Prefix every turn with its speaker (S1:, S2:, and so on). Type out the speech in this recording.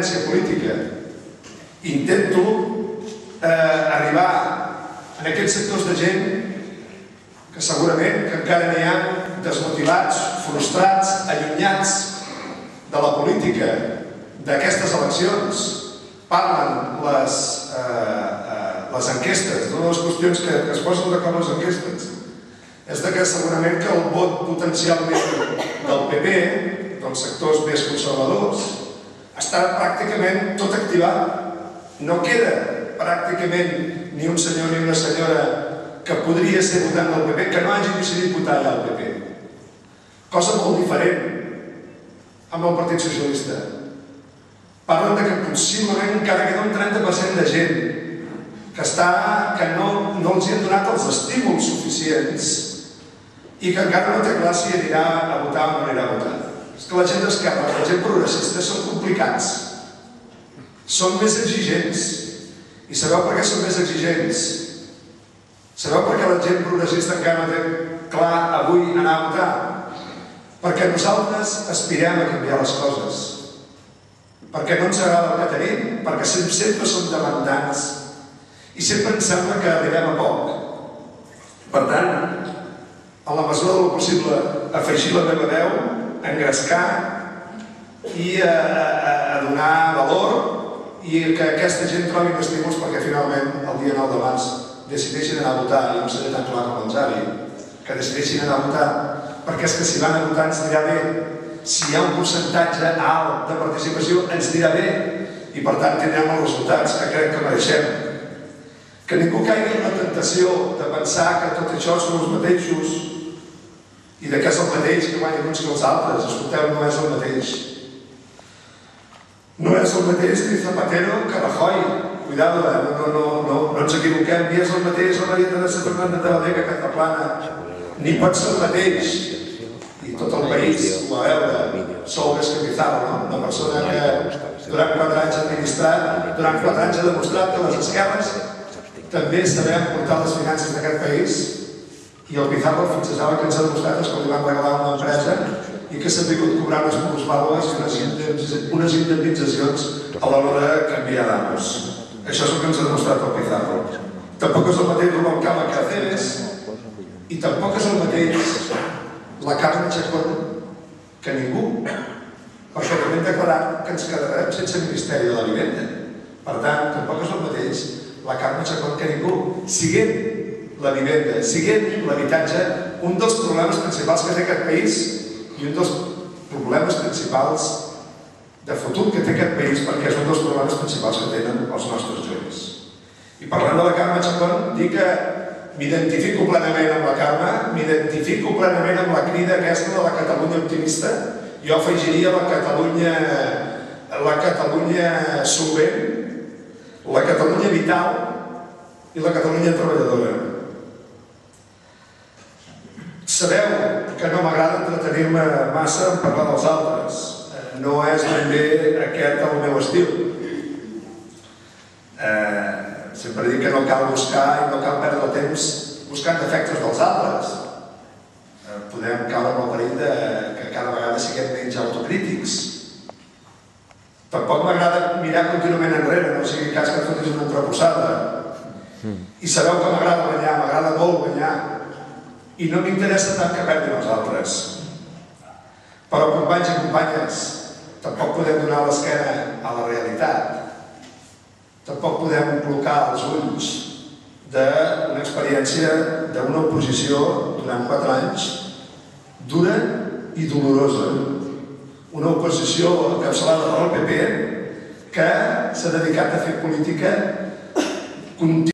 S1: ingerència política. Intento arribar en aquests sectors de gent que segurament que encara n'hi ha desmotivats, frustrats, allunyats de la política d'aquestes eleccions. Parlen les enquestes, una de les qüestions que es posen d'acord les enquestes és que segurament que el vot potencialment del PP, dels sectors més conservadors, està pràcticament tot activat. No queda pràcticament ni un senyor ni una senyora que podria ser votant del PP que no hagi decidit votar ja al PP. Cosa molt diferent amb el Partit Socialista. Parlen que possiblement encara queda un 30% de gent que no els han donat els estímuls suficients i que encara no té clar si anirà a votar o no anirà a votar. És que la gent d'esquerra, la gent progressista són complicats, són més exigents. I sabeu per què són més exigents? Sabeu per què la gent progressista encara no té clar avui anar a votar? Perquè nosaltres aspirem a canviar les coses, perquè no ens agrada el que tenim, perquè sempre som demandants i sempre ens sembla que arribem a poc. Per tant, en la mesura del possible, afegir la meva veu, engrescar i a donar valor i que aquesta gent trobi estímuls perquè finalment el dia 9 de març decideixin anar a votar, i no seré tan clar com el Xavi, que decideixin anar a votar, perquè és que si van a votar ens anirà bé. Si hi ha un percentatge alt de participació ens anirà bé i per tant tindrem els resultats que crec que mereixem. Que ningú caigui en la tentació de pensar que tot això són els mateixos i que és el mateix que guanyen uns que els altres. Escolteu, no és el mateix. No és el mateix ni Zapatero que Rajoy. Cuidado, no ens equivoquem. Ni és el mateix la Maria Teresa Fernández de la Vega que Caplana. Ni pot ser el mateix. I tot el país ho va veure. Solbes que Pizarro, una persona que durant 4 anys ha administrat, durant 4 anys ha demostrat que les esquerres també sabem portar les finances d'aquest país, i el Pizarro fins a ara que ens ha demostrat és que li van regalar una empresa i que s'ha vingut cobrar unes minusvàlues i unes indemnitzacions a l'hora de canviar d'amos. Això és el que ens ha demostrat el Pizarro. Tampoc és el mateix Rubalcaba que Aceves i tampoc és el mateix la Carme Chacón que ningú, perquè també hem declarat que ens quedarem sense Ministeri de la Vivenda. Per tant, tampoc és el mateix la Carme Chacón que ningú, siguent la vivenda, siguent l'habitatge, un dels problemes principals que té aquest país i un dels problemes principals de futur que té aquest país, perquè és un dels problemes principals que tenen els nostres joves. I parlant de la Carme Chacón, dic que m'identifico plenament amb la Carme, m'identifico plenament amb la crida aquesta de la Catalunya optimista. Jo afegiria la Catalunya solvent, la Catalunya vital i la Catalunya treballadora. Sabeu que no m'agrada entretenir-me massa en parlar dels altres. No és ben bé aquest el meu estil. Sempre dic que no cal buscar i no cal perdre el temps buscant defectes dels altres. Podem caure en el perill que cada vegada siguem menys autocrítics. Tampoc m'agrada mirar contínuament enrere, no sigui cas que et fotis una entreposada. I sabeu que m'agrada guanyar, m'agrada molt guanyar. I no m'interessa tant que perdin els altres. Però, companys i companyes, tampoc podem donar l'esquena a la realitat. Tampoc podem blocar els ulls d'una experiència d'una oposició durant 4 anys dura i dolorosa. Una oposició encapçalada per el PP que s'ha dedicat a fer política continua.